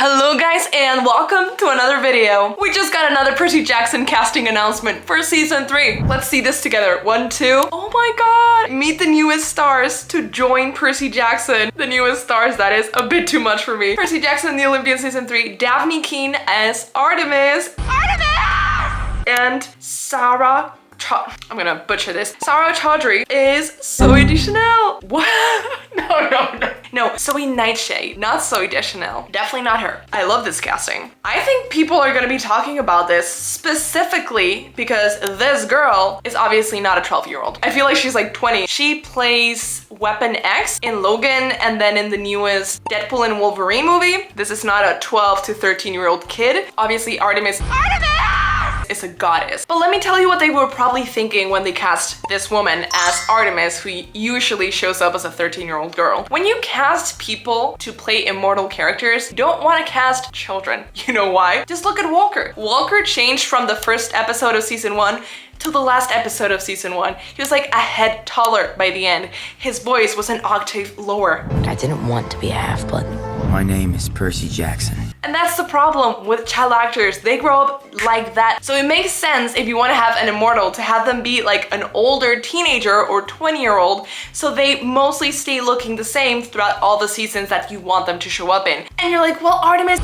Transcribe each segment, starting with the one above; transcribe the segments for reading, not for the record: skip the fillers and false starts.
Hello guys and welcome to another video. We just got another Percy Jackson casting announcement for season 3. Let's see this together. 1, 2. Oh my god. Meet the newest stars to join Percy Jackson. The newest stars, that is a bit too much for me. Percy Jackson, the Olympian season 3. Daphne Keane as Artemis. Artemis! And Sarah I'm gonna butcher this. Sarah Chaudhry is Zöe Deschanel. What? No, Zöe Nightshade, not Zöe Deschanel. Definitely not her. I love this casting. I think people are gonna be talking about this specifically because this girl is obviously not a 12-year-old. I feel like she's like 20. She plays Weapon X in Logan and then in the newest Deadpool and Wolverine movie. This is not a 12 to 13-year-old kid. Obviously Artemis is a goddess. But let me tell you what they were probably thinking when they cast this woman as Artemis, who usually shows up as a 13-year-old girl. When you cast people to play immortal characters, you don't want to cast children. You know why? Just look at Walker. Walker changed from the first episode of season 1 to the last episode of season 1. He was like a head taller by the end. His voice was an octave lower. I didn't want to be a half-blood. My name is Percy Jackson. And that's the problem with child actors. They grow up like that. So it makes sense if you want to have an immortal to have them be like an older teenager or 20-year-old, so they mostly stay looking the same throughout all the seasons that you want them to show up in. And you're like, well, Artemis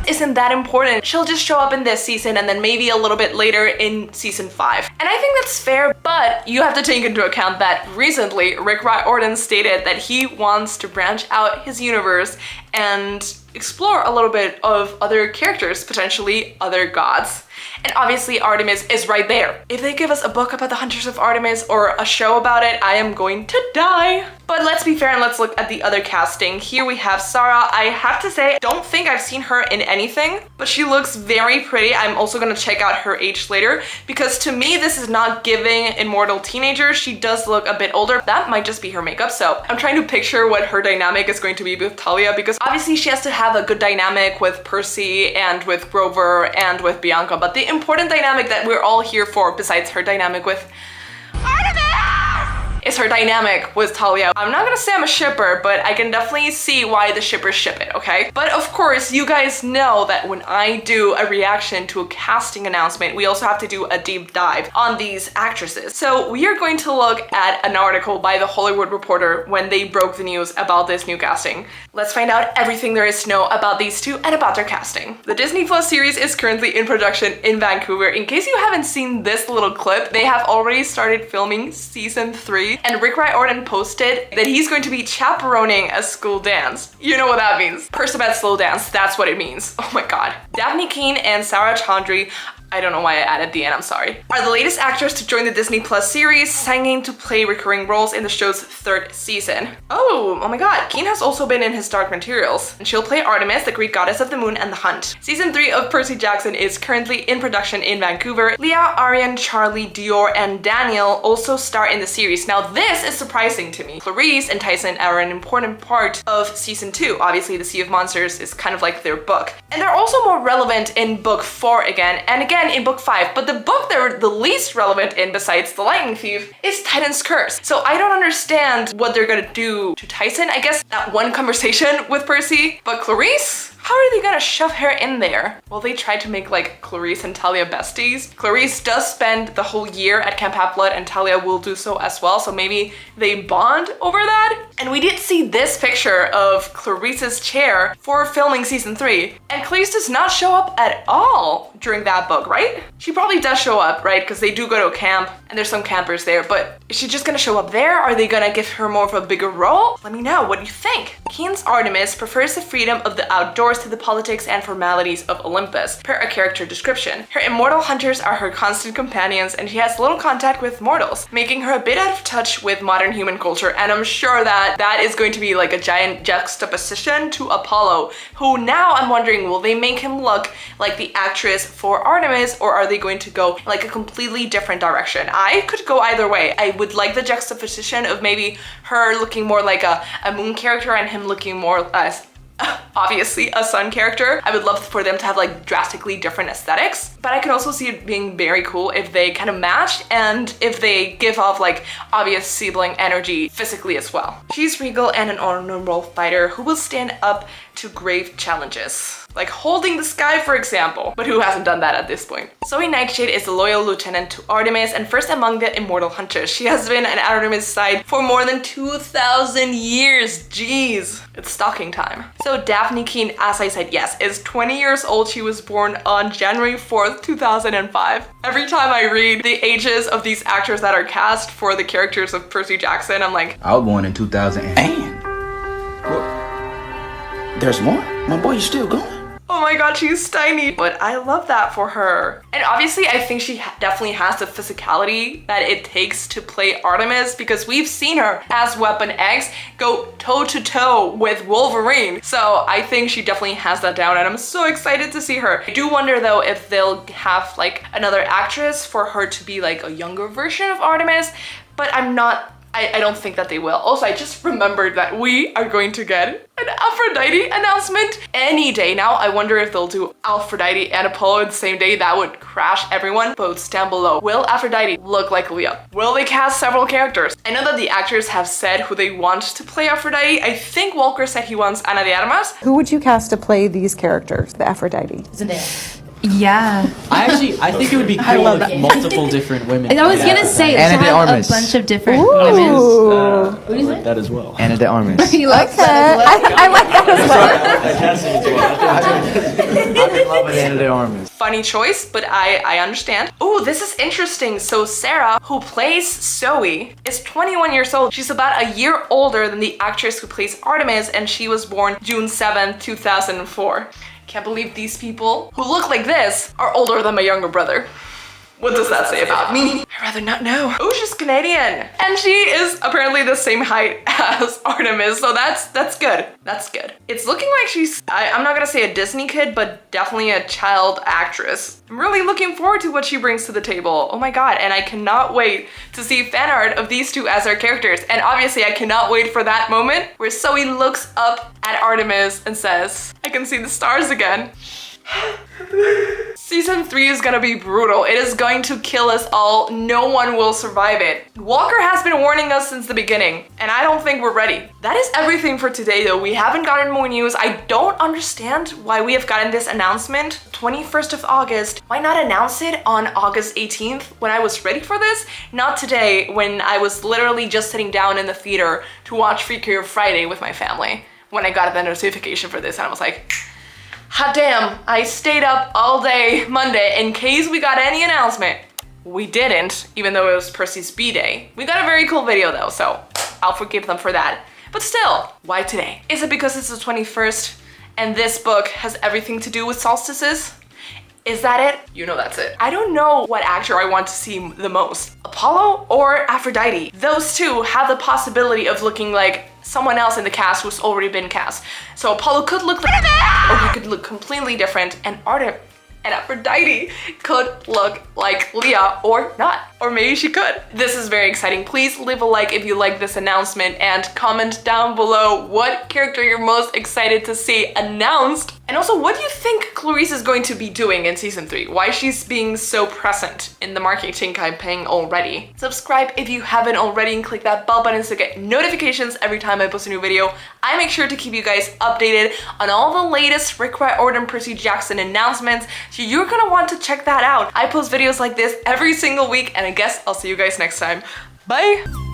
isn't that important. She'll just show up in this season and then maybe a little bit later in season 5. And I think that's fair, but you have to take into account that recently Rick Riordan stated that he wants to branch out his universe and explore a little bit of other characters, potentially other gods. And obviously Artemis is right there. If they give us a book about the Hunters of Artemis or a show about it, I am going to die. But let's be fair and let's look at the other casting. Here we have Sarah. I have to say, I don't think I've seen her in anything, but she looks very pretty. I'm also gonna check out her age later because to me, this is not giving immortal teenager. She does look a bit older. That might just be her makeup. So I'm trying to picture what her dynamic is going to be with Talia because obviously she has to have a good dynamic with Percy and with Grover and with Bianca. But the important dynamic that we're all here for, besides her dynamic with Artemis, is her dynamic with Talia. I'm not gonna say I'm a shipper, but I can definitely see why the shippers ship it, okay? But of course, you guys know that when I do a reaction to a casting announcement, we also have to do a deep dive on these actresses. So we are going to look at an article by The Hollywood Reporter when they broke the news about this new casting. Let's find out everything there is to know about these two and about their casting. The Disney Plus series is currently in production in Vancouver. In case you haven't seen this little clip, they have already started filming season 3. And Rick Riordan posted that he's going to be chaperoning a school dance. You know what that means. Percival slow dance, that's what it means. Oh my god. Daphne Keane and Sarah Chaudhry, I don't know why I added the N, I'm sorry, are the latest actors to join the Disney Plus series, signing to play recurring roles in the show's 3rd season. Oh my god, Keane has also been in his Dark Materials, and she'll play Artemis, the Greek goddess of the moon and the hunt. Season 3 of Percy Jackson is currently in production in Vancouver. Leah, Arian, Charlie, Dior, and Daniel also star in the series. Now this is surprising to me. Clarice and Tyson are an important part of season 2. Obviously the Sea of Monsters is kind of like their book. And they're also more relevant in book 4 again, and again in book 5, but the book they're the least relevant in besides The Lightning Thief is Titan's Curse. So I don't understand what they're gonna do to Tyson. I guess that one conversation with Percy, but Clarice? How are they gonna shove her in there? Well, they tried to make like Clarice and Talia besties. Clarice does spend the whole year at Camp Half-Blood and Talia will do so as well, so maybe they bond over that. And we did see this picture of Clarice's chair for filming season 3, and Clarice does not show up at all during that book, right? She probably does show up, right? Because they do go to a camp and there's some campers there, but is she just gonna show up there? Are they gonna give her more of a bigger role? Let me know, what do you think? Keane's Artemis prefers the freedom of the outdoors to the politics and formalities of Olympus, per a character description. Her immortal hunters are her constant companions and she has little contact with mortals, making her a bit out of touch with modern human culture, and I'm sure that that is going to be like a giant juxtaposition to Apollo, who now I'm wondering, will they make him look like the actress for Artemis or are they going to go like a completely different direction? I could go either way. I would like the juxtaposition of maybe her looking more like a moon character and him looking more as obviously a Sun character. I would love for them to have like drastically different aesthetics, but I could also see it being very cool if they kind of match and if they give off like obvious sibling energy physically as well. She's regal and an honorable fighter who will stand up to grave challenges. Like holding the sky, for example. But who hasn't done that at this point? Zöe Nightshade is a loyal lieutenant to Artemis and first among the immortal hunters. She has been at Artemis' side for more than 2,000 years. Jeez. It's stalking time. So Daphne Keane, as I said, yes, is 20 years old. She was born on January 4th, 2005. Every time I read the ages of these actors that are cast for the characters of Percy Jackson, I'm like, I was born in 2000 and there's more? My boy, you still going? oh my god, she's tiny. But I love that for her. And obviously, I think she definitely has the physicality that it takes to play Artemis because we've seen her as Weapon X go toe-to-toe with Wolverine. So I think she definitely has that down and I'm so excited to see her. I do wonder though if they'll have like another actress for her to be like a younger version of Artemis, but I don't think that they will. Also, I just remembered that we are going to get an Aphrodite announcement any day now. I wonder if they'll do Aphrodite and Apollo in the same day. That would crash everyone. Votes down below. Will Aphrodite look like Leah? Will they cast several characters? I know that the actors have said who they want to play Aphrodite. I think Walker said he wants Ana de Armas. Who would you cast to play these characters, the Aphrodite? Yeah. I think it would be cool with multiple different women. I was gonna say, Ana de have Armas. a bunch of different Ooh. women. I like that as well. Ana de Armas. He likes Okay, that as well. I like that as well. I'm in love with Ana de Armas. Funny choice, but I understand. Oh, this is interesting. So Sarah, who plays Zoe, is 21 years old. She's about a year older than the actress who plays Artemis, and she was born June 7th, 2004. Can't believe these people who look like this are older than my younger brother. What does that say about me? I'd rather not know. Oh, she's Canadian. And she is apparently the same height as Artemis, so that's good. That's good. It's looking like she's, I'm not gonna say a Disney kid, but definitely a child actress. I'm really looking forward to what she brings to the table. Oh my god, and I cannot wait to see fan art of these two as our characters. And obviously I cannot wait for that moment where Zoe looks up at Artemis and says, I can see the stars again. Season 3 is gonna be brutal. It is going to kill us all. No one will survive it. Walker has been warning us since the beginning, and I don't think we're ready. That is everything for today though. We haven't gotten more news. I don't understand why we have gotten this announcement 21st of August. Why not announce it on August 18th when I was ready for this? Not today when I was literally just sitting down in the theater to watch Freakier Friday with my family when I got the notification for this and I was like, hot damn, I stayed up all day Monday in case we got any announcement. We didn't, even though it was Percy's B-Day. We got a very cool video though, so I'll forgive them for that. But still, why today? Is it because it's the 21st and this book has everything to do with solstices? Is that it? You know that's it. I don't know what actor I want to see the most. Apollo or Aphrodite? Those two have the possibility of looking like someone else in the cast who's already been cast. So Apollo could look like, or he could look completely different, and Aphrodite could look like Leah or not. Or maybe she could. This is very exciting. Please leave a like if you like this announcement and comment down below what character you're most excited to see announced. And also, what do you think Clarice is going to be doing in season 3? Why she's being so present in the marketing campaign already? Subscribe if you haven't already and click that bell button to get notifications every time I post a new video. I make sure to keep you guys updated on all the latest Rick Riordan and Percy Jackson announcements, so you're gonna want to check that out. I post videos like this every single week, and I guess I'll see you guys next time. Bye!